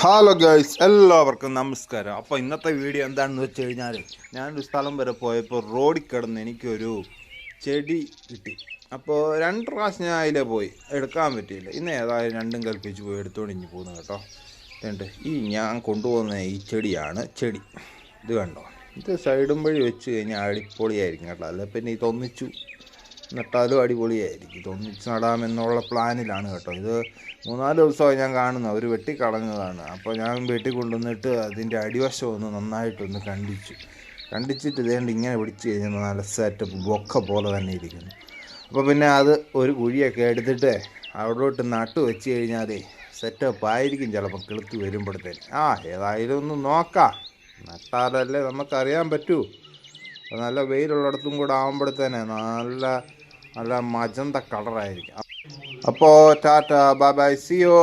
Hello guys, എല്ലാവർക്കും നമസ്കാരം. അപ്പോൾ ഇന്നത്തെ വീഡിയോ എന്താണെന്ന് വെച്ച് കഴിഞ്ഞാൽ, ഞാനൊരു സ്ഥലം വരെ പോയപ്പോൾ റോഡിൽ കിടന്ന് എനിക്കൊരു ചെടി കിട്ടി. അപ്പോൾ 2 പ്രാവശ്യം ഞാൻ അതിലെ പോയി എടുക്കാൻ പറ്റിയില്ല. ഇന്ന് ഏതായാലും രണ്ടും കൽപ്പിച്ച് പോയി എടുത്തോണ്ട് ഇഞ്ഞ് പോകുന്നു കേട്ടോ. എന്നിട്ട് ഞാൻ കൊണ്ടുപോകുന്ന ഈ ചെടിയാണ് ചെടി. ഇത് കണ്ടോ, ഇത് സൈഡും വഴി വെച്ച് കഴിഞ്ഞാൽ അടിപൊളിയായിരിക്കും കേട്ടോ. അല്ല പിന്നെ ഇതൊന്നിച്ചു നട്ടാലും അടിപൊളിയായിരിക്കും. ഇതൊന്നിച്ച് നടാമെന്നുള്ള പ്ലാനിലാണ് കേട്ടോ. ഇത് 3-4 ദിവസമായി ഞാൻ കാണുന്നു, അവർ വെട്ടിക്കളഞ്ഞതാണ്. അപ്പോൾ ഞാൻ വീട്ടിൽ കൊണ്ടുവന്നിട്ട് അതിൻ്റെ അടിവശം ഒന്ന് നന്നായിട്ടൊന്ന് കണ്ടിച്ചിട്ട് ഇതേണ്ട ഇങ്ങനെ പിടിച്ച് കഴിഞ്ഞാൽ നല്ല സെറ്റപ്പ് ബൊക്ക പോലെ തന്നെ ഇരിക്കുന്നു. അപ്പോൾ പിന്നെ അത് ഒരു കുഴിയൊക്കെ എടുത്തിട്ട് അവിടോട്ട് നട്ട് വെച്ച് കഴിഞ്ഞാൽ സെറ്റപ്പ് ആയിരിക്കും ചിലപ്പോൾ കിളുത്ത് വരുമ്പോഴത്തേന്. ഏതായാലും ഒന്ന് നോക്കാം, നട്ടാലല്ലേ നമുക്കറിയാൻ പറ്റൂ. നല്ല വെയിലുള്ളിടത്തും കൂടെ ആകുമ്പോഴത്തേനെ നല്ല നല്ല മജന്ത കളറായിരിക്കും. അപ്പോൾ tata, bye bye, see U.